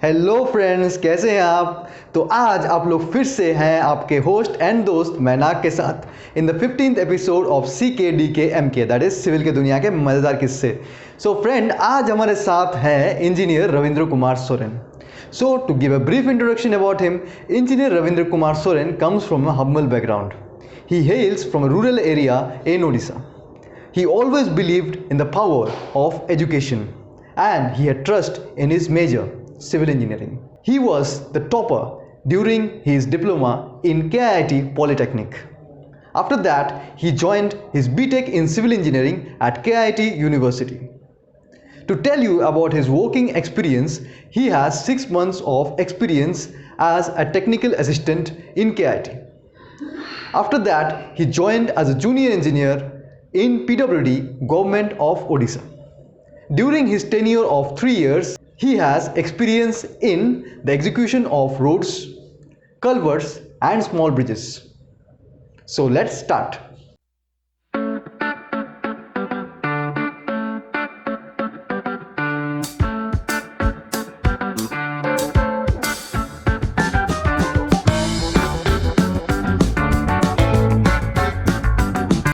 Hello friends, कैसे हैं आप। तो आज आप लोग फिर से हैं आपके होस्ट एंड दोस्त मैनाक के साथ in the 15th episode of CKDKMK, that is civil के दुनिया के मज़ेदार किस्से। सो फ्रेंड, आज हमारे साथ हैं engineer Ravindra Kumar Soren. So to give a brief introduction about him, Engineer Ravindra Kumar Soren comes from a humble background. He hails from a rural area in Odisha. He always believed in the power of education and he had trust in his major, civil engineering. He was the topper during his diploma in KIT Polytechnic. After that, he joined his BTech in civil engineering at KIT University. To tell you about his working experience, he has 6 months of experience as a technical assistant in KIT. After that, he joined as a junior engineer in PWD, Government of Odisha. During his tenure of 3 years, he has experience in the execution of roads, culverts and small bridges. So let's start.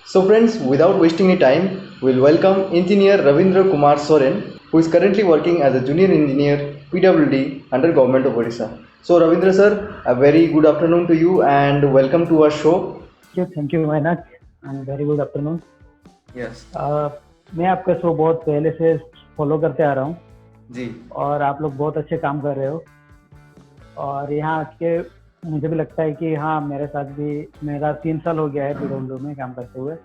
So friends, without wasting any time, we'll welcome Engineer Ravindra Kumar Soren, who is currently working as a junior engineer PWD under Government of Odisha. So Ravindra sir, a very good afternoon to you and welcome to our show. Thank you Mainak and very good afternoon. Yes. मैं आपका show बहुत पहले से follow करते आ रहा हूँ जी। और आप लोग बहुत अच्छे काम कर रहे हो और यहाँ आके मुझे भी लगता है कि हाँ, मेरे साथ भी मेरा 3 साल हो गया है PWD में काम करते हुए,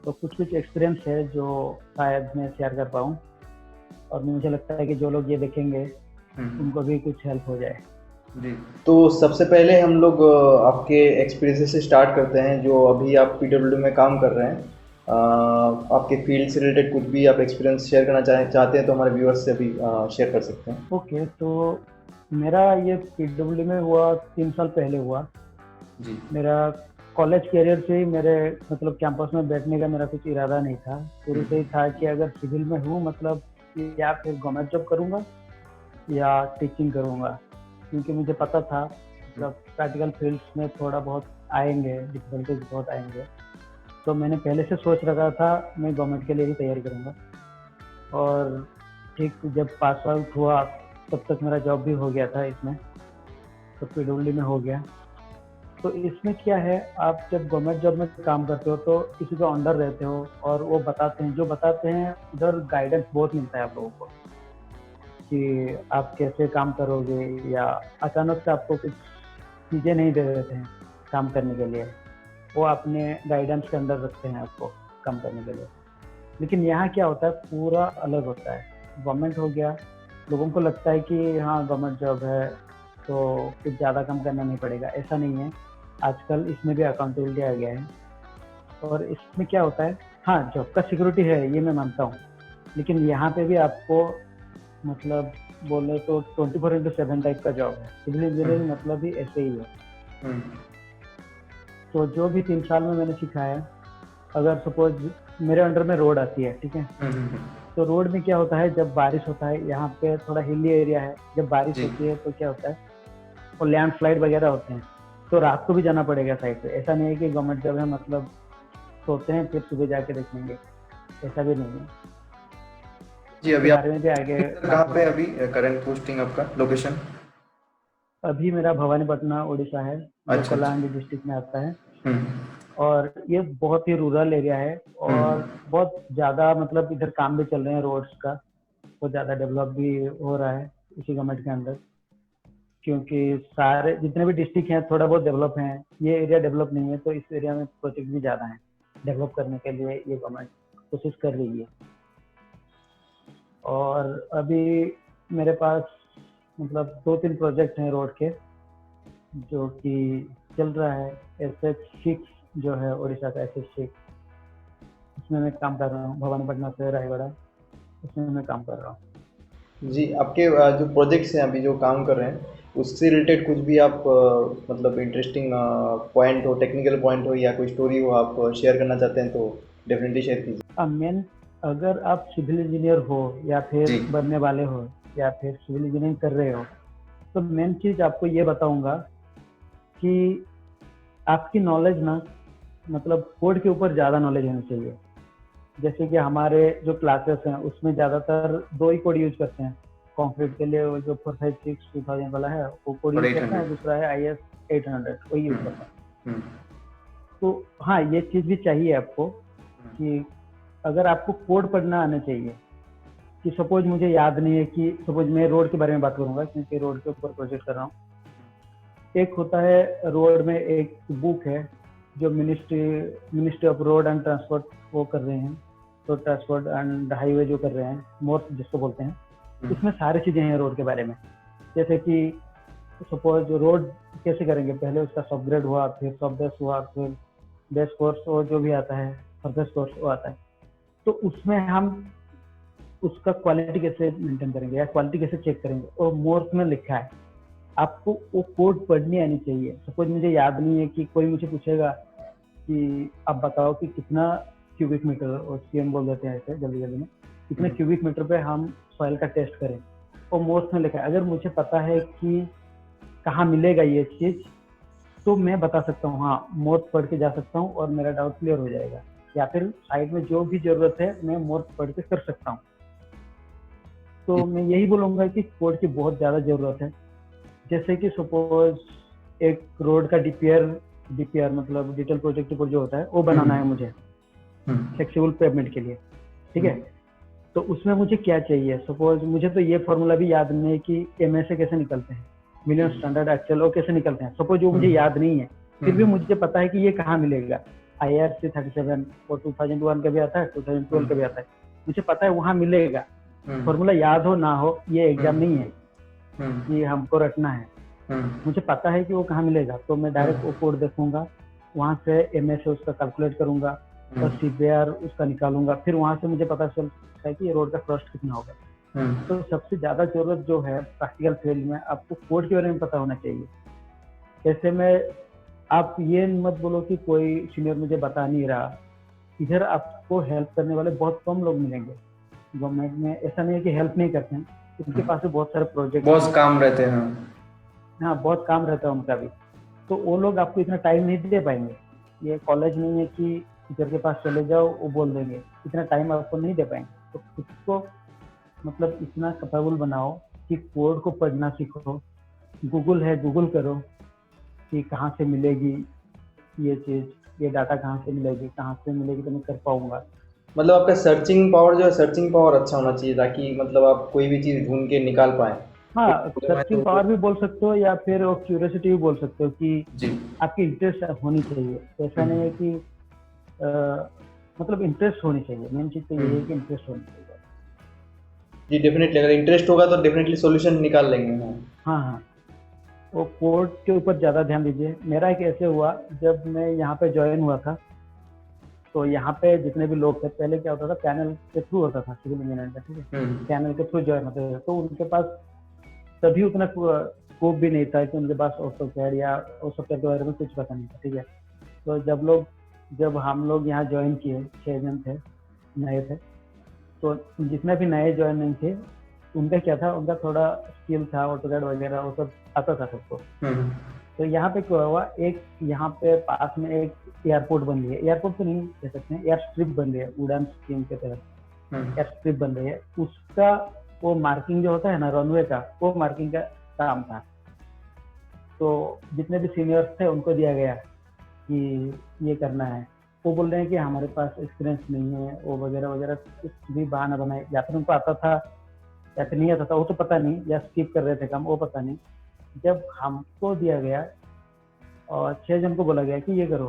तो कुछ एक्सपीरियंस है जो शायद मैं शेयर कर पाऊँ और मुझे लगता है कि जो लोग ये देखेंगे उनको भी कुछ हेल्प हो जाए। जी, तो सबसे पहले हम लोग आपके एक्सपीरियंस से स्टार्ट करते हैं। जो अभी आप PWD में काम कर रहे हैं, आपके फील्ड से रिलेटेड कुछ भी आप एक्सपीरियंस शेयर करना चाहते हैं तो हमारे व्यूअर्स से अभी शेयर कर सकते हैं। ओके, तो मेरा ये PWD में हुआ 3 साल पहले हुआ जी। मेरा कॉलेज कैरियर से ही मेरे मतलब कैंपस में बैठने का मेरा कुछ इरादा नहीं था। शुरू से ही था कि अगर सिविल में हूँ मतलब या फिर गवर्नमेंट जॉब करूँगा या टीचिंग करूँगा, क्योंकि मुझे पता था मतलब प्रैक्टिकल फील्ड्स में थोड़ा बहुत आएंगे, डिफिकल्टीज बहुत आएंगे, तो मैंने पहले से सोच रखा था मैं गवर्नमेंट के लिए ही तैयारी करूँगा। और ठीक जब पास आउट हुआ तब तक मेरा जॉब भी हो गया था इसमें, तो PWD में हो गया। तो इसमें क्या है, आप जब गवर्नमेंट जॉब में काम करते हो तो किसी का अंडर रहते हो और वो बताते हैं, जो बताते हैं उधर गाइडेंस बहुत मिलता है आप लोगों को कि आप कैसे काम करोगे, या अचानक से आपको कुछ चीज़ें नहीं दे देते हैं काम करने के लिए, वो अपने गाइडेंस के अंदर रखते हैं आपको काम करने के लिए। लेकिन यहाँ क्या होता है, पूरा अलग होता है। गवर्नमेंट हो गया, लोगों को लगता है कि हाँ गवर्नमेंट जॉब है तो कुछ ज़्यादा काम करना नहीं पड़ेगा, ऐसा नहीं है। आजकल इसमें भी अकाउंटेबिलिटी आ गया है और इसमें क्या होता है, हाँ जॉब का सिक्योरिटी है ये मैं मानता हूँ, लेकिन यहाँ पे भी आपको मतलब बोले तो 24/7 टाइप का जॉब है। सिविल इंजीनियरिंग मतलब भी ऐसे ही है। तो जो भी 3 साल में मैंने सीखा है, अगर सपोज मेरे अंडर में रोड आती है, ठीक है, तो रोड में क्या होता है, जब बारिश होता है, यहाँ पे थोड़ा हिली एरिया है, जब बारिश होती है तो क्या होता है, और लैंडस्लाइड वगैरह होते हैं, तो रात को भी जाना पड़ेगा साइड पे। ऐसा नहीं है कि गवर्नमेंट जॉब है मतलब सोते हैं फिर सुबह जाके देखेंगे, ऐसा भी नहीं है जी। अभी आप में भी आगे कहाँ पे अभी करंट पोस्टिंग आपका लोकेशन? अभी मेरा भवानीपटना उड़ीसा है, जो कलाहांडी डिस्ट्रिक्ट में आता है और ये बहुत ही रूरल एरिया है और बहुत ज़्यादा मतलब इधर काम भी चल रहे हैं रोड्स का, बहुत ज़्यादा डेवलप भी हो रहा है इसी गवर्नमेंट के अंदर, क्योंकि सारे जितने भी डिस्ट्रिक्ट हैं थोड़ा बहुत डेवलप हैं। ये एरिया डेवलप नहीं है तो इस एरिया में प्रोजेक्ट भी ज़्यादा हैं डेवलप करने के लिए, ये गवर्नमेंट कोशिश कर रही है। और अभी मेरे पास मतलब 2-3 प्रोजेक्ट हैं रोड के जो कि चल रहा है। SS6 जो है उड़ीसा का SS6, इसमें मैं काम कर रहा हूँ, भवानीपटना से रायगढ़, इसमें मैं काम कर रहा हूँ जी। आपके जो प्रोजेक्ट्स हैं अभी जो काम कर रहे हैं उससे रिलेटेड कुछ भी आप मतलब इंटरेस्टिंग पॉइंट हो, टेक्निकल पॉइंट हो या कोई स्टोरी हो आप शेयर करना चाहते हैं तो डेफिनेटली शेयर कीजिए। मेन अगर आप सिविल इंजीनियर हो या फिर बनने वाले हो या फिर सिविल इंजीनियरिंग कर रहे हो, तो मेन चीज़ आपको ये बताऊंगा कि आपकी नॉलेज ना, मतलब कोड के ऊपर ज़्यादा नॉलेज होनी चाहिए। जैसे कि हमारे जो क्लासेस हैं उसमें ज़्यादातर 2 ही कोड यूज करते हैं। कंक्रीट के लिए वो जो 456-2000 वाला है वो कोड और यूज करते हैं, 800। और दूसरा है IS 800 वही यूज करते हैं। हम्म। तो हाँ, ये चीज़ भी चाहिए आपको कि अगर आपको कोड पढ़ना आना चाहिए, कि सपोज मुझे याद नहीं है, कि सपोज मैं रोड के बारे में बात करूंगा क्योंकि रोड के ऊपर प्रोजेक्ट कर रहा हूँ। एक होता है रोड में एक बुक है जो ministry of road and transport वो कर रहे हैं, तो ट्रांसपोर्ट एंड हाईवे जो कर रहे हैं, मोर्स जिसको बोलते हैं। इसमें सारी चीजें हैं रोड के बारे में। जैसे कि सपोज रोड कैसे करेंगे, पहले उसका सब ग्रेड हुआ, फिर सब बेस हुआ, फिर बेस कोर्स और जो भी आता है फर्दर कोर्स वो आता है। तो उसमें हम उसका क्वालिटी कैसे मेंटेन करेंगे या क्वालिटी कैसे चेक करेंगे, और मोर्स में लिखा है। आपको वो कोड पढ़नी आनी चाहिए। सपोज मुझे याद नहीं है, कि कोई मुझे पूछेगा कि आप बताओ कि कितना क्यूबिक मीटर, और सीएम बोल देते हैं ऐसे जल्दी जल्दी में, कितने क्यूबिक मीटर पे हम सॉइल का टेस्ट करें, और मोर्स में लिखा है। अगर मुझे पता है कि कहाँ मिलेगा ये चीज, तो मैं बता सकता हूँ, हाँ मोर्स पढ़ के जा सकता हूँ और मेरा डाउट क्लियर हो जाएगा। या फिर साइड में जो भी जरूरत है मैं मोर्स पढ़ के कर सकता हूँ। तो मैं यही बोलूंगा कि कोड की बहुत ज्यादा जरूरत है। जैसे कि सपोज एक रोड का डीपीआर मतलब डिटेल प्रोजेक्ट रिपोर्ट जो होता है वो बनाना है मुझे फ्लेक्सिबल पेमेंट के लिए, ठीक है। तो उसमें मुझे क्या चाहिए, सपोज मुझे तो ये फॉर्मूला भी याद नहीं है कि एमए से कैसे निकलते हैं, मिलियन स्टैंडर्ड एक्चुअल वो कैसे निकलते हैं, सपोज वो मुझे याद नहीं है, फिर भी मुझे पता है कि ये कहाँ मिलेगा। IRC 37 और 2001 का भी आता है, 2012 का भी आता है, मुझे पता है वहाँ मिलेगा। फॉर्मूला याद हो ना हो ये एग्जाम नहीं है कि हमको रटना है, मुझे पता है कि वो कहाँ मिलेगा। तो मैं डायरेक्ट वो कोड देखूंगा, वहां से एमए से उसका कैलकुलेट करूंगा और CPR उसका निकालूंगा, फिर वहां से मुझे पता चलता है कि ये रोड का कॉस्ट कितना होगा। तो सबसे ज्यादा जरूरत जो है प्रैक्टिकल फील्ड में, आपको कोड के बारे में पता होना चाहिए। ऐसे में आप ये मत बोलो कि कोई सीनियर मुझे बता नहीं रहा, इधर आपको हेल्प करने वाले बहुत कम लोग मिलेंगे। गवर्नमेंट में ऐसा नहीं है कि हेल्प नहीं करते हैं, उनके पास भी बहुत सारे प्रोजेक्ट, बहुत काम रहते हैं। हाँ बहुत काम रहता है उनका भी, तो वो लोग आपको इतना टाइम नहीं दे पाएंगे। ये कॉलेज नहीं है कि टीचर के पास चले जाओ वो बोल देंगे, इतना टाइम आपको नहीं दे पाएंगे। तो खुद को मतलब इतना कैपेबल बनाओ कि कोड को पढ़ना सीखो। गूगल है, गूगल करो कि कहाँ से मिलेगी ये चीज़, ये डाटा कहाँ से मिलेगी, कहाँ से मिलेगी तो मैं कर पाऊंगा। मतलब आपका सर्चिंग पावर जो है, सर्चिंग पावर अच्छा होना चाहिए, ताकि मतलब आप कोई भी चीज़ ढूंढ के निकाल पाए। हाँ, सर्चिंग पावर भी बोल सकते हो या फिर क्यूरियोसिटी भी बोल सकते हो कि जी। आपकी इंटरेस्ट होनी चाहिए। ऐसा नहीं है कि मतलब इंटरेस्ट होनी चाहिए, मेन चीज़ तो यही है कि इंटरेस्ट होनी चाहिए। जी डेफिनेटली, अगर इंटरेस्ट होगा तो डेफिनेटली सॉल्यूशन निकाल लेंगे। हाँ हाँ, वो कोड के ऊपर ज़्यादा ध्यान दीजिए। मेरा एक ऐसे हुआ, जब मैं यहाँ पे ज्वाइन हुआ था, तो यहाँ पे जितने भी लोग थे, पहले क्या होता था पैनल के थ्रू होता था सिविल इंजीनियरिंग का, ठीक है, पैनल के थ्रू ज्वाइन होते थे। तो उनके पास तभी उतना स्कोप भी नहीं था कि उनके पास ऑटोकैड या ऑटोकैड के बारे में कुछ पता नहीं था, ठीक है। तो जब हम लोग यहाँ ज्वाइन किए, 6 जन थे, नए थे, तो जितने भी नए ज्वाइनिंग थे उनका क्या था, उनका थोड़ा स्किल था, ऑटोकैड वगैरह वो सब आता था सबको। तो यहाँ पे क्या हुआ, एक यहाँ पे पास में एक एयरपोर्ट बन रही है, एयरपोर्ट तो नहीं कह सकते हैं, एयर स्ट्रिप बन रही है, उड़ान स्कीम के तहत एयर स्ट्रिप बन रही है। उसका वो मार्किंग जो होता है ना रनवे का, वो मार्किंग का काम था। तो जितने भी सीनियर्स थे उनको दिया गया कि ये करना है। वो बोल रहे हैं कि हमारे पास एक्सपीरियंस नहीं है, वो वगैरह वगैरह, कुछ भी बहाना बनाए, या फिर उनको आता था या फिर नहीं आता था वो तो पता नहीं, या स्किप कर रहे थे काम वो पता नहीं। जब हमको दिया गया और 6 जन को बोला गया कि ये करो,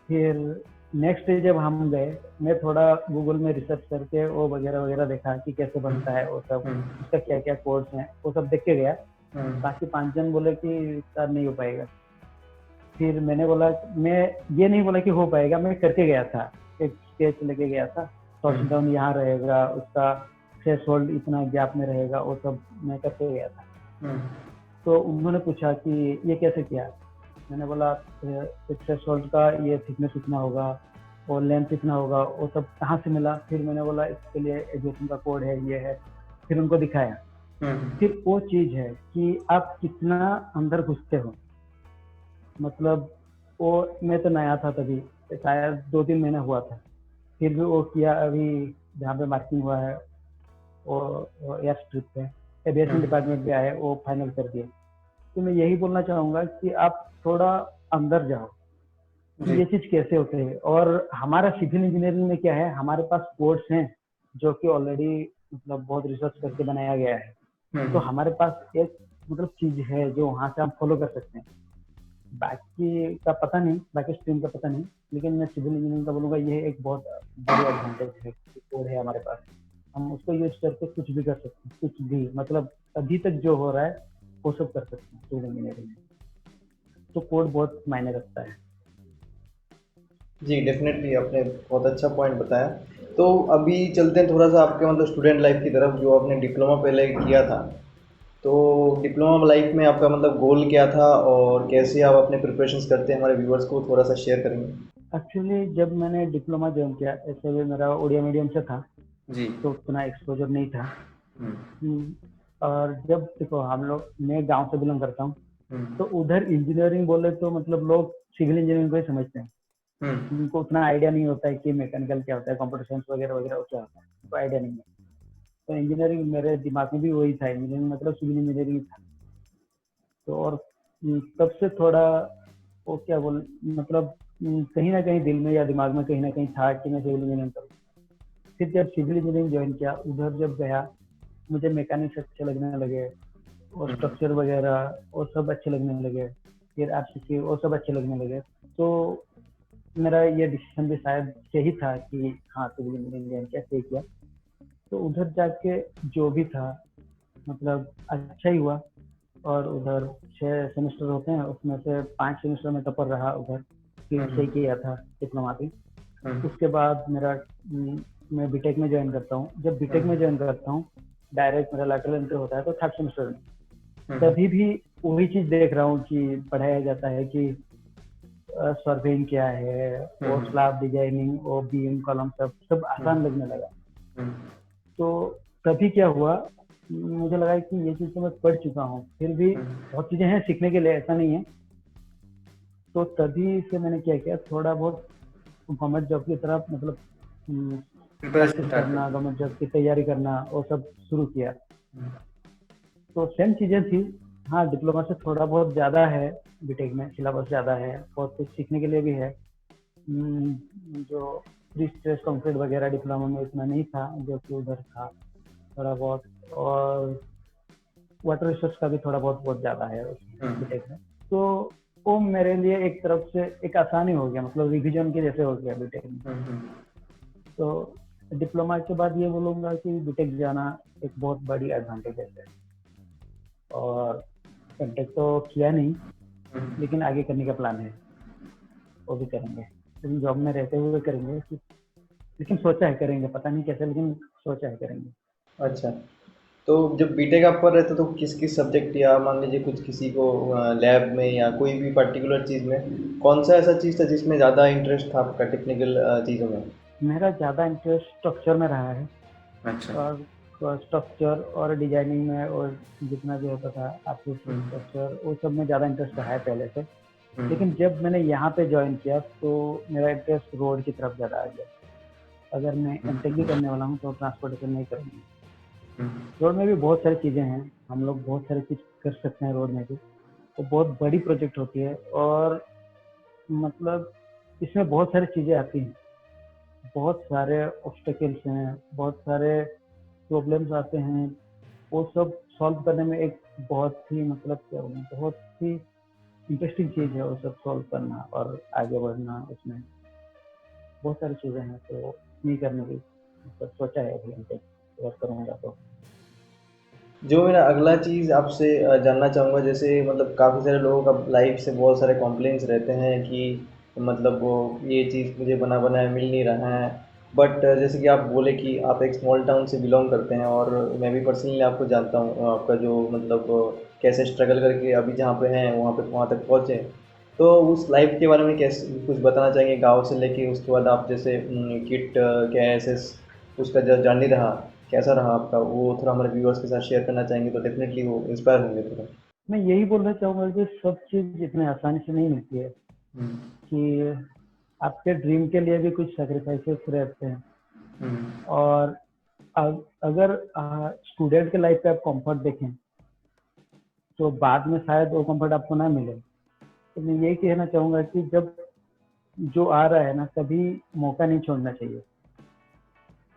फिर नेक्स्ट डे जब हम गए, मैं थोड़ा गूगल में रिसर्च करके वो वगैरह वगैरह देखा कि कैसे बनता है वो सब, उसका क्या क्या कोड्स हैं वो सब देख के गया। बाकी 5 जन बोले कि सर नहीं हो पाएगा। फिर मैंने बोला, मैं ये नहीं बोला कि हो पाएगा, मैं करके गया था, एक स्केच लेके गया था, टॉर्च डाउन यहाँ रहेगा, उसका थ्रेशोल्ड इतना गैप में रहेगा, वो सब मैं करके गया था। तो उन्होंने पूछा कि ये कैसे किया, मैंने बोला थ्रेशोल्ड का ये थिकनेस इतना होगा और लेंथ इतना होगा, वो सब कहाँ से मिला। फिर मैंने बोला इसके लिए एजुकेशन का कोड है, ये है। फिर उनको दिखाया। फिर वो चीज़ है कि आप कितना अंदर घुसते हो। मतलब वो मैं तो नया था तभी, शायद 2-3 महीना हुआ था, फिर भी वो किया। अभी जहाँ पे मार्किंग हुआ है वो एयर स्ट्रिप पे एविएशन डिपार्टमेंट भी आए, वो फाइनल कर दिए। तो मैं यही बोलना चाहूँगा कि आप थोड़ा अंदर जाओ कि ये चीज़ कैसे होते हैं। और हमारा सिविल इंजीनियरिंग में क्या है, हमारे पास कोर्स हैं जो कि ऑलरेडी मतलब बहुत रिसर्च करके बनाया गया है। तो हमारे पास एक मतलब चीज़ है जो वहाँ से हम फॉलो कर सकते हैं। बाकी का पता नहीं, बाकी स्ट्रीम का पता नहीं, लेकिन मैं सिविल इंजीनियरिंग का बोलूँगा ये एक बहुत बड़ी एडवांटेज है कि कोड है हमारे पास। हम उसको यूज करके कुछ भी कर सकते हैं, कुछ भी मतलब अभी तक जो हो रहा है वो सब कर सकते हैं सिविल इंजीनियरिंग में। तो कोड बहुत मायने रखता है। जी डेफिनेटली, आपने बहुत अच्छा पॉइंट बताया। तो अभी चलते हैं थोड़ा सा आपके मतलब स्टूडेंट लाइफ की तरफ, जो आपने डिप्लोमा पहले किया था। तो डिप्लोमा लाइफ में आपका मतलब गोल क्या था और कैसे आप अपने प्रिपरेशंस करते हैं, हमारे व्यूअर्स को थोड़ा सा शेयर करेंगे। एक्चुअली जब मैंने डिप्लोमा ज्वाइन किया, ऐसे भी मेरा उड़िया मीडियम से था जी। तो उतना एक्सपोजर नहीं था। और जब देखो हम लोग, मैं गांव से बिलोंग करता हूँ, तो उधर इंजीनियरिंग बोले तो मतलब लोग सिविल इंजीनियरिंग को ही समझते हैं। उनको उतना आइडिया नहीं होता है कि मैकेनिकल क्या होता है, कंप्यूटर साइंस वगैरह वगैरह वो क्या होता है, तो आइडिया नहीं है। तो इंजीनियरिंग मेरे दिमाग में भी वही था, इंजीनियरिंग मतलब सिविल इंजीनियरिंग था। तो और तब से थोड़ा वो क्या बोल मतलब कहीं ना कहीं दिल में या दिमाग में कहीं ना कहीं था कि मैं सिविल इंजीनियरिंग करूँ। फिर जब सिविल इंजीनियरिंग ज्वाइन किया, उधर जब गया, मुझे मैकेनिक्स अच्छे लगने लगे और स्ट्रक्चर वगैरह वो सब अच्छे लगने लगे। फिर आरसीसी वो सब अच्छे लगने लगे। तो मेरा ये डिसीजन भी शायद यही था कि हाँ सिविल इंजीनियरिंग क्या सही किया। तो उधर जाके जो भी था मतलब अच्छा ही हुआ। और उधर 6 सेमेस्टर होते हैं, उसमें से 5 सेमेस्टर में टॉपर रहा उधर, फिर सही किया था डिप्लोमा भी। उसके बाद मेरा मैं बीटेक में ज्वाइन करता हूँ। जब बीटेक में ज्वाइन करता हूँ, डायरेक्ट मेरा लैटरल एंट्री होता है तो 3rd सेमेस्टर में। तभी भी वही चीज देख रहा हूँ कि पढ़ाया जाता है कि सर्वेइंग क्या है, वो स्लैब डिजाइनिंग, वो बीम कॉलम सब सब आसान लगने लगा। तो तभी क्या हुआ, मुझे लगा कि ये चीज तो मैं पढ़ चुका हूँ, फिर भी बहुत चीजें हैं सीखने के लिए, ऐसा नहीं है। तो तभी से मैंने क्या किया, थोड़ा बहुत गवर्नमेंट जॉब की तरफ मतलब प्रैक्टिस करना, गवर्नमेंट जॉब की तैयारी करना, वो सब शुरू किया। तो सेम चीजें थी। हाँ डिप्लोमा से थोड़ा बहुत ज्यादा है, बीटेक में सिलेबस ज्यादा है, बहुत कुछ सीखने के लिए भी है। जो प्री स्ट्रेस कंक्रीट वगैरह डिप्लोमा में इतना नहीं था जो कि उधर था थोड़ा बहुत। और वाटर रिसोर्स का भी थोड़ा बहुत ज्यादा है बीटेक में। तो वो मेरे लिए एक तरफ से एक आसानी हो गया, मतलब रिवीजन के जैसे हो गया बीटेक में। तो डिप्लोमा के बाद ये बोलूँगा कि बीटेक जाना एक बहुत बड़ी एडवांटेज है। और एमटेक तो किया नहीं, लेकिन आगे करने का प्लान है, वो भी करेंगे, लेकिन जॉब में रहते हुए करेंगे। लेकिन सोचा है करेंगे, पता नहीं कैसे, लेकिन सोचा है करेंगे। अच्छा, तो जब बीटेक आप कर रहे थे तो किस किस सब्जेक्ट, या मान लीजिए कुछ किसी को लैब में या कोई भी पर्टिकुलर चीज़ में, कौन सा ऐसा चीज़ था जिसमें ज़्यादा इंटरेस्ट था आपका टेक्निकल चीज़ों में? मेरा ज़्यादा इंटरेस्ट स्ट्रक्चर में रहा है। अच्छा। और स्ट्रक्चर और डिजाइनिंग में और जितना भी होता था आर्टिफिशियल स्ट्रक्चर, वो सब में ज़्यादा इंटरेस्ट रहा है पहले से। लेकिन जब मैंने यहाँ पे ज्वाइन किया तो मेरा इंटरेस्ट रोड की तरफ ज़्यादा आ गया। अगर मैं एमटेक भी करने वाला हूँ तो ट्रांसपोर्टेशन नहीं करूँगी। रोड में भी बहुत सारी चीज़ें हैं, हम लोग बहुत सारी चीज़ कर सकते हैं रोड में भी। तो बहुत बड़ी प्रोजेक्ट होती है और मतलब इसमें बहुत सारी चीज़ें आती हैं, बहुत सारे ऑब्स्टेकल्स हैं, बहुत सारे प्रॉब्लम्स आते हैं। वो सब सॉल्व करने में एक बहुत ही मतलब क्या बोलूँ, बहुत ही इंटरेस्टिंग चीज़ है वो सब सॉल्व करना और आगे बढ़ना। उसमें बहुत सारी चीज़ें हैं, तो नहीं करने की मतलब सोचा है अभी एमटेक अगर करूँगा तो। जो मेरा अगला चीज़ आपसे जानना चाहूँगा, जैसे मतलब काफ़ी सारे लोगों का लाइफ से बहुत सारे कॉम्प्लेंट्स रहते हैं कि मतलब वो ये चीज़ मुझे बना बनाया मिल नहीं रहा है। बट जैसे कि आप बोले कि आप एक स्मॉल टाउन से बिलोंग करते हैं, और मैं भी पर्सनली आपको जानता हूँ, आपका जो मतलब कैसे स्ट्रगल करके अभी जहाँ पे हैं वहाँ तक पहुँचे। तो उस लाइफ के बारे में कैसे कुछ बताना चाहेंगे, गाँव से लेके उसके बाद आप जैसे किट KSS उसका जो जर्नी रहा, कैसा रहा आपका, वो थोड़ा हमारे व्यूअर्स के साथ शेयर करना चाहेंगे तो डेफिनेटली वो इंस्पायर होंगे थोड़ा। मैं यही बोलना चाहूंगा कि सब चीज इतने आसानी से नहीं मिलती है, हम्म, कि आपके ड्रीम के लिए भी कुछ सेक्रीफाइसेस रहते हैं। हम्म, और अगर स्टूडेंट के लाइफ पे आप कंफर्ट देखें तो बाद में शायद वो कंफर्ट आपको ना मिले। तो मैं यही कहना चाहूंगा कि जब जो आ रहा है ना, कभी मौका नहीं छोड़ना चाहिए।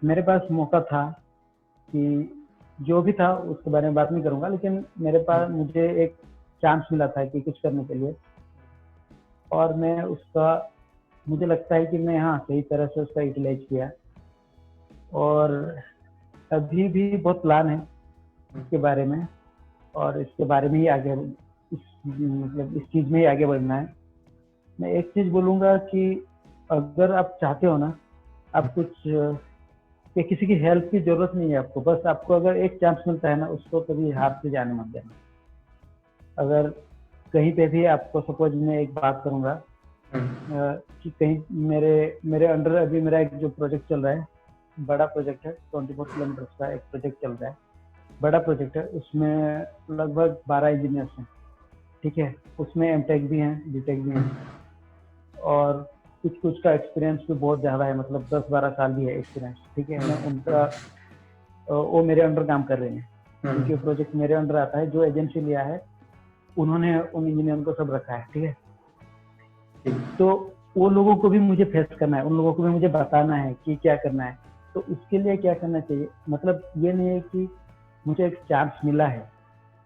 मेरे पास मौका था कि जो भी था उसके बारे में बात नहीं करूंगा, लेकिन मेरे पास मुझे एक चांस मिला था कि कुछ करने के लिए, और मैं उसका, मुझे लगता है कि मैं हाँ सही तरह से उसका यूटिलाइज किया। और अभी भी बहुत प्लान है इसके बारे में, और इसके बारे में ही आगे मतलब इस चीज में ही आगे बढ़ना है। मैं एक चीज बोलूंगा कि अगर आप चाहते हो ना, आप कुछ कि किसी की हेल्प की जरूरत नहीं है आपको, बस आपको अगर एक चांस मिलता है ना, उसको कभी हाथ से जाने मत देना। अगर कहीं पे भी आपको, सपोज मैं एक बात करूंगा कि कहीं मेरे मेरे अंडर अभी मेरा एक जो प्रोजेक्ट चल रहा है, बड़ा प्रोजेक्ट है, 24 किलोमीटर का एक प्रोजेक्ट चल रहा है, बड़ा प्रोजेक्ट है। उसमें लगभग 12 इंजीनियर्स हैं, ठीक है। उसमें एमटेक भी हैं, बीटेक भी हैं, और कुछ कुछ का एक्सपीरियंस भी बहुत ज़्यादा है, मतलब 10-12 साल भी है एक्सपीरियंस, ठीक है। मैं उनका, वो मेरे अंडर काम कर रहे हैं, क्योंकि प्रोजेक्ट मेरे अंडर आता है। जो एजेंसी लिया है उन्होंने उन इंजीनियर को सब रखा है, ठीक है। तो वो लोगों को भी मुझे फेस करना है, उन लोगों को भी मुझे बताना है कि क्या करना है। तो उसके लिए क्या करना चाहिए, मतलब ये नहीं है कि मुझे एक चांस मिला है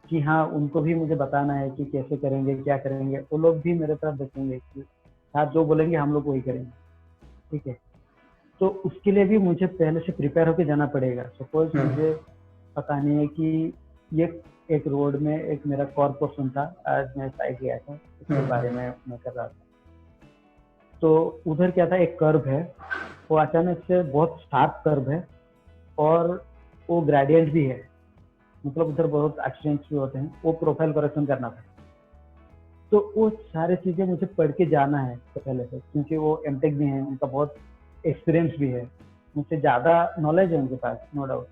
कि हाँ उनको भी मुझे बताना है कि कैसे करेंगे, क्या करेंगे। वो लोग भी मेरे तरफ देखेंगे कि आप जो बोलेंगे हम लोग वही करेंगे, ठीक है। तो उसके लिए भी मुझे पहले से प्रिपेयर होकर जाना पड़ेगा। सपोज मुझे पता नहीं है कि ये एक रोड में एक मेरा कॉर पोर्शन था, आज मैं साइड गया था, उसके बारे में मैं कर रहा था। तो उधर क्या था, एक कर्व है, वो अचानक से बहुत शार्प कर्व है, और वो ग्रेडियंट भी है, मतलब उधर बहुत एक्सीडेंट्स भी होते हैं। वो प्रोफाइल करेक्शन करना था। तो वो सारी चीजें मुझे पढ़ के जाना है तो पहले से, क्योंकि वो एमटेक भी हैं, उनका बहुत एक्सपीरियंस भी है, मुझसे ज़्यादा नॉलेज है उनके पास, नो डाउट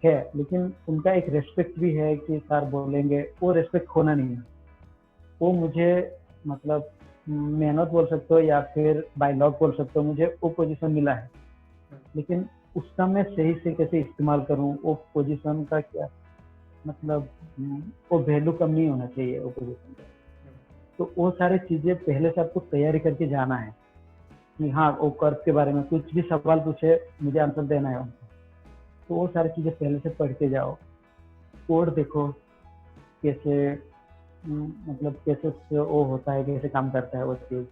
है। लेकिन उनका एक रेस्पेक्ट भी है कि सर बोलेंगे, वो रेस्पेक्ट खोना नहीं है। वो मुझे, मतलब मेहनत बोल सकते हो या फिर बाय लॉक बोल सकते हो, मुझे वो पोजीशन मिला है। लेकिन उसका मैं सही से कैसे इस्तेमाल करूँ, वो पोजीशन का क्या मतलब, वो वैल्यू कम नहीं होना चाहिए वो पोजीशन का। तो वो सारी चीज़ें पहले से आपको तैयारी करके जाना है कि हाँ वो कर्व के बारे में कुछ भी सवाल पूछे, मुझे आंसर देना है उनको। तो वो सारी चीज़ें पहले से पढ़ के जाओ, कोड देखो कैसे, मतलब कैसे उससे वो होता है, कैसे काम करता है वो चीज़।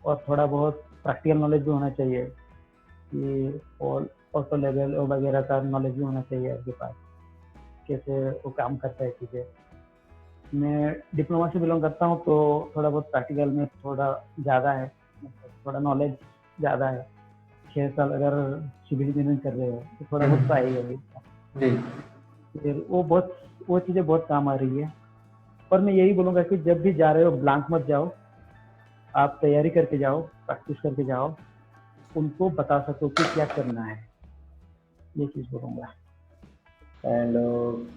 और थोड़ा बहुत प्रैक्टिकल नॉलेज भी होना चाहिए, कि और ऑटो लेवल वगैरह का नॉलेज भी होना चाहिए आपके पास, कैसे वो काम करता है चीज़ें। मैं डिप्लोमा से बिलोंग करता हूँ, तो थोड़ा बहुत प्रैक्टिकल में थोड़ा ज़्यादा है, मतलब थोड़ा नॉलेज ज़्यादा है। 6 साल अगर सिविल इंजीनियरिंग कर रहे हो तो थोड़ा बहुत तो आएगा ही। जी। फिर वो चीज़ें बहुत काम आ रही है। और मैं यही बोलूँगा कि जब भी जा रहे हो ब्लैंक मत जाओ, आप तैयारी करके जाओ, प्रैक्टिस करके जाओ, उनको बता सको कि क्या करना है, ये चीज़ बोलूँगा। एंड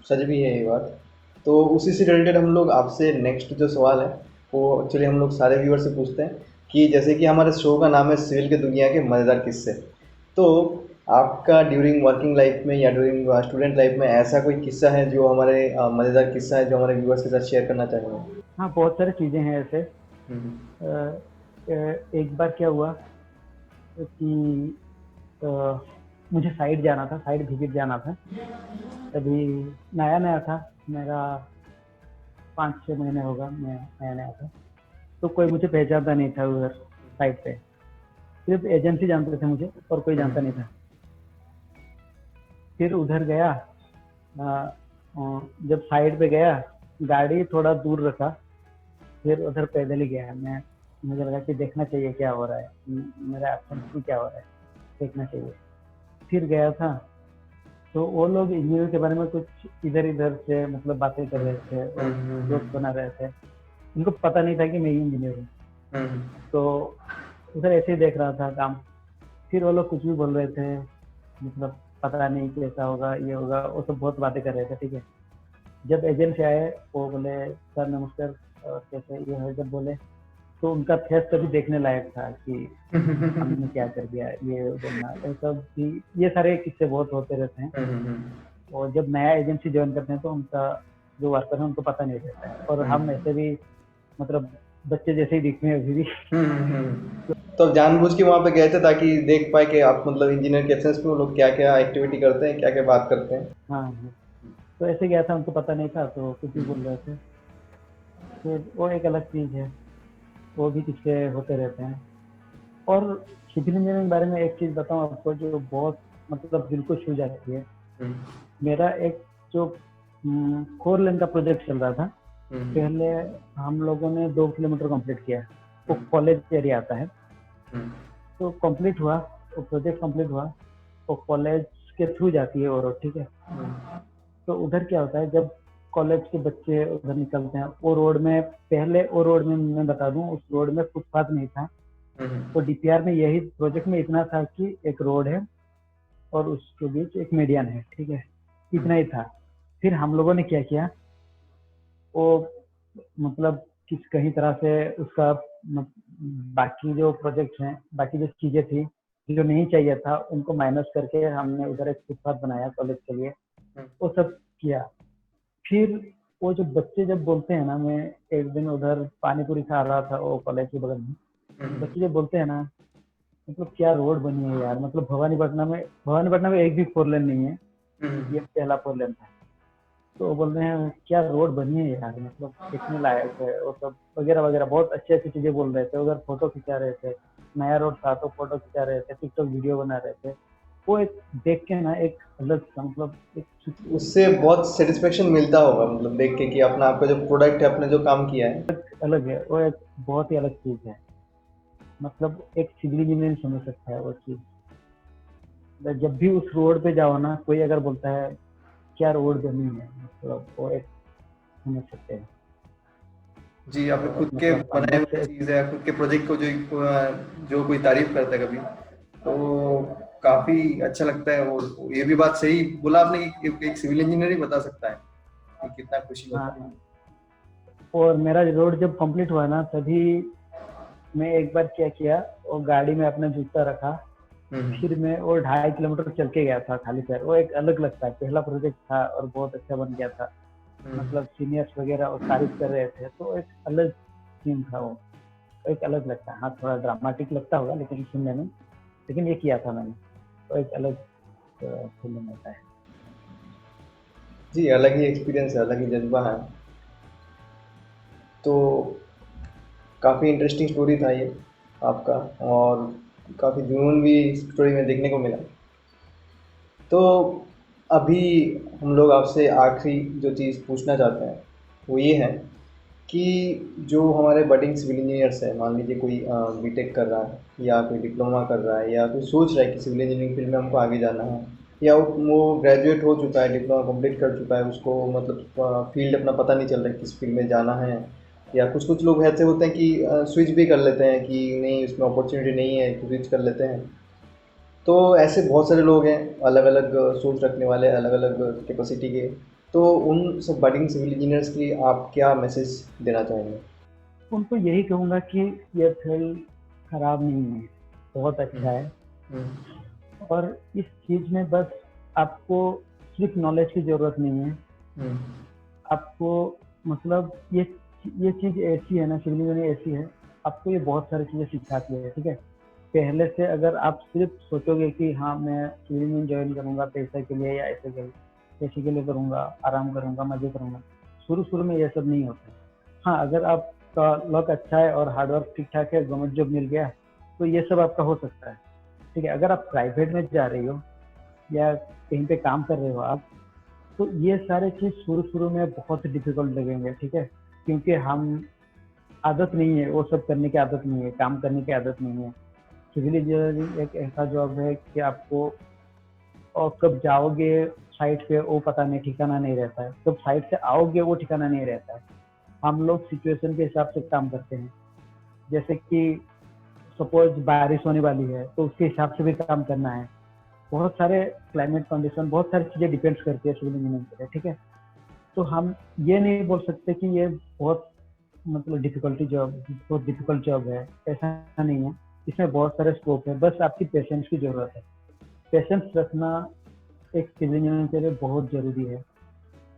सच भी है ये बात। तो उसी से रिलेटेड हम लोग आपसे नेक्स्ट जो सवाल है वो एक्चुअली हम लोग सारे व्यूअर से पूछते हैं कि जैसे कि हमारे शो का नाम है सिविल के दुनिया के मज़ेदार किस्से। तो आपका ड्यूरिंग वर्किंग लाइफ में या ड्यूरिंग स्टूडेंट लाइफ में ऐसा कोई किस्सा है जो हमारे मज़ेदार किस्सा है जो हमारे व्यूअर्स के साथ शेयर करना चाहेंगे? हाँ, बहुत सारी चीज़ें हैं ऐसे। हम्म, एक बार क्या हुआ कि अ, मुझे साइड जाना था, साइड विजिट जाना था। तभी नया नया था, मेरा 5-6 महीने होगा, मैं नया नया था। तो कोई मुझे पहचानता नहीं था उधर साइड पे, सिर्फ एजेंसी जानते थे मुझे, और कोई जानता नहीं था। फिर उधर गया, जब साइड पे गया, गाड़ी थोड़ा दूर रखा, फिर उधर पैदल ही गया मैं। मुझे लगा कि देखना चाहिए क्या हो रहा है, मेरा एब्सेंस में क्या हो रहा है, देखना चाहिए। फिर गया था, तो वो लोग इंजीनियर के बारे में कुछ इधर इधर से मतलब बातें कर रहे थे और दोस्त बना रहे थे। उनको पता नहीं था कि मैं इंजीनियर हूँ, तो उधर ऐसे ही देख रहा था काम। फिर वो लोग कुछ भी बोल रहे थे, मतलब पता नहीं कैसा होगा, ये होगा, वो सब बहुत बातें कर रहे थे, ठीक है। जब एजेंट से आए, वो बोले सर नमस्कार, कैसे ये है, जब बोले तो उनका फेस कभी देखने लायक था कि हमने क्या कर दिया, ये बोलना, ये सब भी, ये सारे किस्से बहुत होते रहते हैं। और जब नया एजेंसी ज्वाइन करते हैं तो उनका जो वर्कर है उनको पता नहीं रहता है, और हम ऐसे भी मतलब बच्चे जैसे ही दिखते हैं अभी भी। तो आप जानबूझ के वहाँ पे गए थे ताकि देख पाए कि आप मतलब इंजीनियर के एब्सेंस में वो लोग क्या क्या एक्टिविटी करते हैं, क्या क्या बात करते हैं। हाँ हाँ, तो ऐसे गया था, उनको पता नहीं था तो कुछ भी बोल रहे थे। फिर वो एक अलग चीज़ है, वो भी किस्से होते रहते हैं। और सिविल इंजीनियरिंग के बारे में एक चीज़ बताऊँ आपको जो बहुत मतलब दिल को छू जाती है। मेरा एक जो 4 लेन का प्रोजेक्ट चल रहा था, पहले हम लोगों ने 2 किलोमीटर कंप्लीट किया, वो कॉलेज एरिया आता है, तो कंप्लीट हुआ, वो प्रोजेक्ट कंप्लीट हुआ, वो कॉलेज के थ्रू जाती है वो रोड, ठीक है। तो उधर क्या होता है, जब कॉलेज के बच्चे उधर निकलते हैं, वो रोड में, पहले वो रोड में मैं बता दूं, उस रोड में फुटपाथ नहीं था। तो डीपीआर में यही प्रोजेक्ट में इतना था कि एक रोड है और उसके बीच एक मीडियन है, ठीक है, इतना ही था। फिर हम लोगों ने क्या किया, वो मतलब किस कहीं तरह से उसका बाकी जो प्रोजेक्ट हैं, बाकी जो चीजें थी जो नहीं चाहिए था, उनको माइनस करके हमने उधर एक फुटपाथ बनाया कॉलेज के लिए, वो सब किया। फिर वो जो बच्चे जब बोलते हैं ना, मैं एक दिन उधर पानी पूरी खा रहा था वो कॉलेज के बगल में, बच्चे जब बोलते हैं ना, मतलब क्या रोड बनी है यार, मतलब भवानीपटना में एक भी 4 लेन नहीं है, ये पहला 4 लेन था। तो वो बोल रहे हैं क्या रोड बनी है यार, मतलब देखने लायक है, वो सब वगैरह वगैरह, बहुत अच्छी अच्छी चीजें बोल रहे थे। उधर फोटो खिंचा रहे थे, नया रोड था तो फोटो खिंचा रहे थे, टिकटॉक वीडियो बना रहे थे। वो एक देख के ना एक अलग सा मतलब एक उससे बहुत सेटिस्फेक्शन मिलता होगा मतलब देख के कि अपना आपका जो प्रोडक्ट है, आपने जो काम किया है। अलग है, वो एक बहुत ही अलग चीज है। मतलब एक सिविल इंजीनियर समझ सकता है वो चीज। जब भी उस रोड पे जाओ ना, कोई अगर बोलता है क्या रोड बनी है, मतलब वो एक समझ सकते हैं। जी, आपने खुद के मतलब बनाए अंदर हुए से चीज़ है, खुद के प्रोजेक्ट को जो कोई तारीफ करता है कभी, तो काफी अच्छा लगता है। और ये भी बात सही बोला आपने कि एक सिविल इंजीनियर ही बता सकता है कि कितना खुशी होता है। हाँ, और मेरा रोड जब कंप्लीट हुआ ना, तभी मैं एक बार क्या किया, वो गाड़ी में अपना जूता रखा, फिर मैं वो 2.5 किलोमीटर चल के गया था खाली पैर। वो एक अलग लगता है, पहला प्रोजेक्ट था और बहुत अच्छा बन गया था, मतलब सीनियर्स वगैरह वो तारीफ कर रहे थे, तो एक अलग सीन था वो, एक अलग लगता है। हाँ, थोड़ा ड्रामेटिक लगता होगा लेकिन सुनने में, लेकिन ये किया था मैंने, तो एक अलग फीलिंग होता है। जी, अलग ही एक्सपीरियंस है, अलग ही जज्बा है। तो काफ़ी इंटरेस्टिंग स्टोरी था ये आपका, और काफ़ी जुनून भी इस स्टोरी में देखने को मिला। तो अभी हम लोग आपसे आखिरी जो चीज़ पूछना चाहते हैं वो ये है कि जो हमारे बडिंग सिविल इंजीनियर्स हैं, मान लीजिए कोई बीटेक कर रहा है या कोई डिप्लोमा कर रहा है या कोई सोच रहा है कि सिविल इंजीनियरिंग फील्ड में हमको आगे जाना है, या वो ग्रेजुएट हो चुका है, डिप्लोमा कंप्लीट कर चुका है, उसको मतलब फील्ड अपना पता नहीं चल रहा है किस फील्ड में जाना है, या कुछ कुछ लोग ऐसे होते हैं कि स्विच भी कर लेते हैं कि नहीं उसमें अपॉर्चुनिटी नहीं है तो स्विच कर लेते हैं। तो ऐसे बहुत सारे लोग हैं अलग अलग सोच रखने वाले, अलग अलग कैपेसिटी के। तो उन सब बडिंग सिविल इंजीनियर्स के लिए आप क्या मैसेज देना चाहेंगे? उनको यही कहूँगा कि ये फील्ड खराब नहीं है, बहुत अच्छा है। हम्म, और इस चीज़ में बस आपको सिर्फ नॉलेज की ज़रूरत नहीं है, हम्म, आपको मतलब ये चीज़ ऐसी है ना, सिविल इंजीनियरिंग ऐसी है, आपको ये बहुत सारी चीज़ें सिखाती है, ठीक है। पहले से अगर आप सिर्फ सोचोगे कि हाँ मैं सिविल इंजीनियरिंग ज्वाइन करूँगा पैसे के लिए या ऐसे के लिए, पैसे के लिए करूँगा, आराम करूँगा, मजे करूँगा, शुरू शुरू में ये सब नहीं होता है। हाँ, अगर आपका लक अच्छा है और हार्डवर्क ठीक ठाक है, गवर्नमेंट जॉब मिल गया, तो ये सब आपका हो सकता है, ठीक है। अगर आप प्राइवेट में जा रही हो या कहीं पे काम कर रहे हो आप, तो ये सारे चीज़ शुरू शुरू में बहुत डिफिकल्ट लगेंगे, ठीक है, क्योंकि हम आदत नहीं है, वो सब करने की आदत नहीं है, काम करने की आदत नहीं है। सिविल इंजीनियरिंग एक ऐसा जॉब है कि आपको, और कब जाओगे साइट पे वो पता नहीं, ठिकाना नहीं रहता है, कब साइट से आओगे वो ठिकाना नहीं रहता है। हम लोग सिचुएशन के हिसाब से काम करते हैं, जैसे कि सपोज बारिश होने वाली है तो उसके हिसाब से भी काम करना है, बहुत सारे क्लाइमेट कंडीशन, बहुत सारी चीज़ें डिपेंड्स करती है सिविल इंजीनियरिंग पे, ठीक है। तो हम ये नहीं बोल सकते कि ये बहुत मतलब बहुत डिफिकल्ट जॉब है, ऐसा नहीं है। इसमें बहुत सारे स्कोप है, बस आपकी पेशेंस की ज़रूरत है। पेशेंस रखना एक सिविल इंजीनियर के लिए बहुत ज़रूरी है।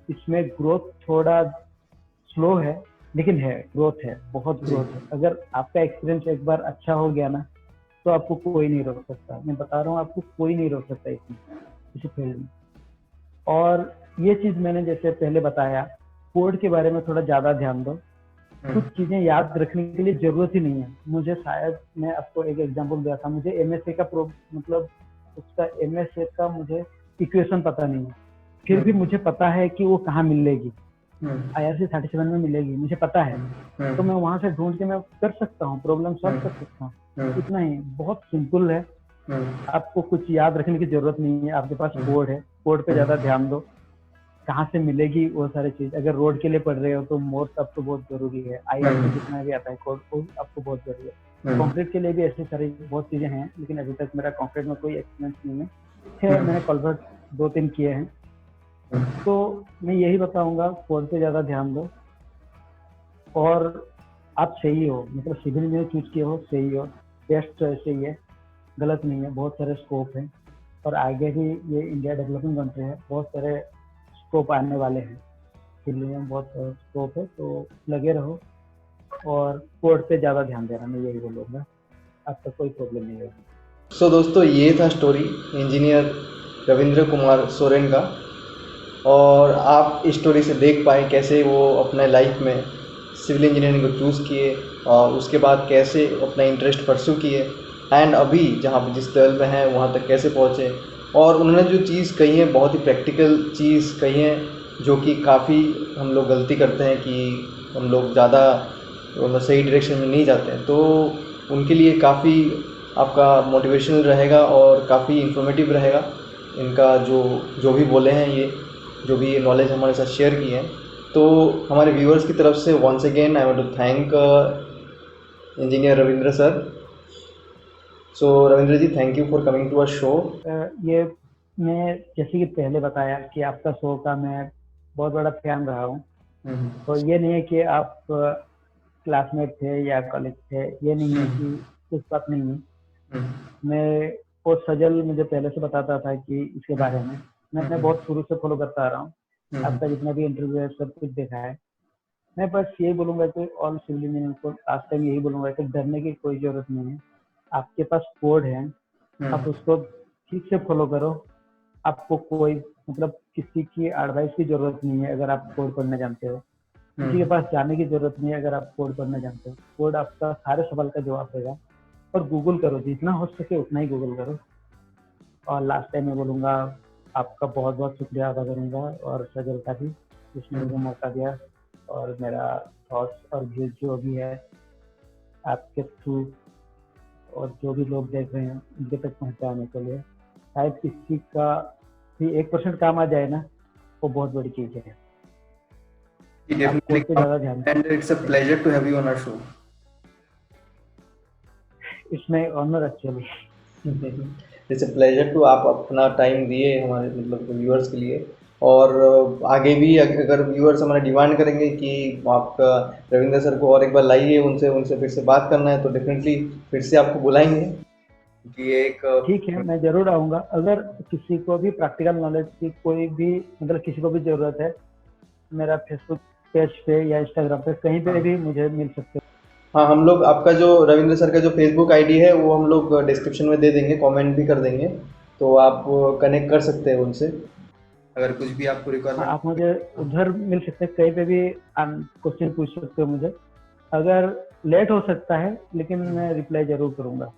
इसमें ग्रोथ थोड़ा स्लो है, लेकिन है, ग्रोथ है, बहुत जी। ग्रोथ है। अगर आपका एक्सपीरियंस एक बार अच्छा हो गया ना, तो आपको कोई नहीं रोक सकता। मैं बता रहा हूँ, आपको कोई नहीं रोक सकता इसमें, इसी फील्ड में। और ये चीज़ मैंने जैसे पहले बताया, कोड के बारे में थोड़ा ज़्यादा ध्यान दो। कुछ चीज़ें याद रखने के लिए ज़रूरत ही नहीं है। मुझे शायद, मैं आपको एक एग्जांपल दिया था, मुझे एमएसए का मतलब उसका एमएसए का मुझे इक्वेशन पता नहीं है, फिर भी मुझे पता है कि वो कहाँ मिलेगी, IRC 37 में मिलेगी, मुझे पता है। तो मैं वहाँ से ढूंढ के मैं कर सकता हूँ, प्रॉब्लम सॉल्व कर सकता हूँ। इतना ही, बहुत सिंपल है। आपको कुछ याद रखने की जरूरत नहीं है, आपके पास कोड है, कोड पे ज़्यादा ध्यान दो, कहाँ से मिलेगी वो सारी चीज़। अगर रोड के लिए पढ़ रहे हो तो मोर्स आपको बहुत ज़रूरी है, IRC जितना भी आता है कोड वो आपको बहुत ज़रूरी है। कंक्रीट के लिए भी ऐसी सारी बहुत चीज़ें हैं, लेकिन अभी तक मेरा कंक्रीट में कोई एक्सपीरियंस नहीं है। मैंने कल्वर्ट 2-3 किए हैं। तो मैं यही बताऊंगा, कोड पे ज़्यादा ध्यान दो। और आप सही हो, मतलब सिविल इंजीनियर चूज किए हो, सही हो, बेस्ट चॉइस सही है, गलत नहीं है। बहुत सारे स्कोप हैं, और आगे भी ये इंडिया डेवलपिंग कंट्री है, बहुत सारे स्कोप आने वाले हैं, सिविल में बहुत स्कोप है। तो लगे रहो और कोड पे ज़्यादा ध्यान देना, मैं यही बोलूँगा, आपका कोई प्रॉब्लम नहीं होगी। सो दोस्तों, ये था स्टोरी इंजीनियर रविंद्र कुमार सोरेन का। और आप इस स्टोरी से देख पाए कैसे वो अपने लाइफ में सिविल इंजीनियरिंग को चूज़ किए, और उसके बाद कैसे अपना इंटरेस्ट परस्यू किए, एंड अभी जहाँ पे जिस लेवल पे हैं वहाँ तक कैसे पहुँचे। और उन्होंने जो चीज़ कही है, बहुत ही प्रैक्टिकल चीज़ कही है, जो कि काफ़ी हम लोग गलती करते हैं कि हम लोग ज़्यादा मतलब सही डायरेक्शन में नहीं जाते हैं। तो उनके लिए काफ़ी आपका मोटिवेशनल रहेगा और काफ़ी इन्फॉर्मेटिव रहेगा इनका जो जो भी बोले हैं, ये जो भी ये नॉलेज हमारे साथ शेयर किए हैं। तो हमारे व्यूअर्स की तरफ से once again I want to thank engineer Ravindra sir. So Ravindra ji, thank you for coming to our show. ये मैं जैसे कि पहले बताया कि आपका शो का मैं बहुत बड़ा फैन रहा हूँ। तो ये नहीं है कि आप क्लासमेट थे या कॉलेज थे, ये नहीं है कि इस बात नहीं है। मैं वो सजल मुझे पहले से बताता था कि इसके बारे में मैं बहुत शुरू से फॉलो करता आ रहा हूँ। आपका जितना भी इंटरव्यू है, सब कुछ देखा है। मैं बस यही बोलूँगा कि ऑल सिविल इंजीनियर को लास्ट टाइम यही बोलूँगा कि डरने की कोई ज़रूरत नहीं है। आपके पास कोड है, आप उसको ठीक से फॉलो करो। आपको कोई मतलब किसी की एडवाइस की ज़रूरत नहीं है अगर आप कोड पढ़ना जानते हो। किसी के पास जाने की ज़रूरत नहीं है अगर आप कोड पढ़ना जानते हो। कोड आपका सारे सवाल का जवाब देगा। और गूगल करो, जितना हो सके उतना ही गूगल करो। और लास्ट टाइम मैं बोलूँगा, आपका बहुत बहुत शुक्रिया अदा करूँगा, और सजल का भी, जिसने मुझे मौका दिया और मेरा थॉट्स और व्यूज जो भी है आपके थ्रू और जो भी लोग देख रहे हैं उनके तक पहुँचाने के लिए, शायद किसी का भी 1% काम आ जाए ना, वो बहुत बड़ी चीज़ है। आप कोड पे ज़्यादा ध्यान दें। And it's a pleasure to have you on our show. इसमें honour actually. It's a pleasure to आप अपना टाइम दिए हमारे मतलब व्यूअर्स के लिए। और आगे भी अगर व्यूअर्स हमारा डिमांड करेंगे कि आपका रविंद्र सर को और एक बार लाइए, उनसे उनसे फिर से बात करना है, तो डेफिनेटली फिर से आपको बुलाएंगे कि एक ठीक है, मैं ज़रूर आऊँगा। अगर किसी को भी प्रैक्टिकल नॉलेज की कोई भी मतलब किसी को भी ज़रूरत है, मेरा फेसबुक पेज पे या इंस्टाग्राम पे कहीं पे भी मुझे मिल सकते हो। हाँ, हम लोग आपका जो रविंद्र सर का जो फेसबुक आईडी है वो हम लोग डिस्क्रिप्शन में दे देंगे, कमेंट भी कर देंगे, तो आप कनेक्ट कर सकते हैं उनसे अगर कुछ भी आपको हाँ, रिक्वायरमेंट। आप मुझे उधर मिल सकते हैं, कहीं पे भी क्वेश्चन पूछ सकते हो मुझे। अगर लेट हो सकता है, लेकिन मैं रिप्लाई जरूर करूँगा,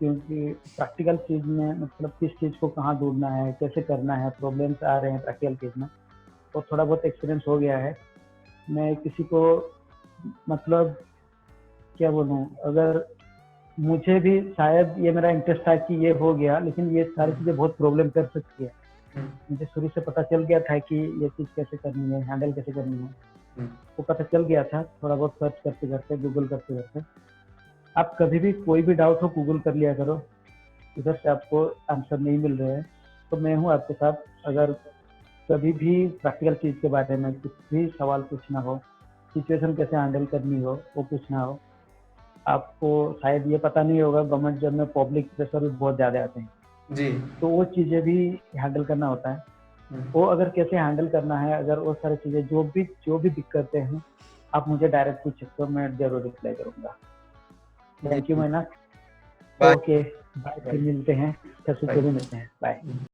क्योंकि प्रैक्टिकल चीज़ में मतलब किस चीज़ को कहाँ ढूंढना है, कैसे करना है, प्रॉब्लम्स आ रहे हैं प्रैक्टिकल चीज़ में, तो थोड़ा बहुत एक्सपीरियंस हो गया है। मैं किसी को मतलब क्या बोलूँ, अगर मुझे भी शायद ये मेरा इंटरेस्ट था कि ये हो गया, लेकिन ये सारी चीज़ें बहुत प्रॉब्लम कर सकती है। मुझे शुरू से पता चल गया था कि ये चीज़ कैसे करनी है, हैंडल कैसे करनी है, वो पता चल गया था थोड़ा बहुत सर्च करते करते, गूगल करते करते। आप कभी भी कोई भी डाउट हो गूगल कर लिया करो, इधर से आपको आंसर नहीं मिल रहे हैं, तो मैं हूँ आपके साथ। अगर कभी भी प्रैक्टिकल चीज़ के बारे में कुछ भी सवाल पूछना हो, सिचुएशन कैसे हैंडल करनी हो वो पूछना हो, आपको शायद ये पता नहीं होगा, गवर्नमेंट जॉब में पब्लिक प्रेशर भी बहुत ज़्यादा आते हैं, जी। तो वो चीज़ें भी हैंडल करना होता है। वो अगर कैसे हैंडल करना है, अगर वो सारी चीज़ें जो भी दिक्कतें हैं, आप मुझे डायरेक्ट पूछ सकते हो, मैं ज़रूर रिप्लाई करूँगा। Thank you ji. Meenakshi. Bye. Okay, bye, फिर मिलते हैं, फिर से बाय। जरूर मिलते हैं, बाय।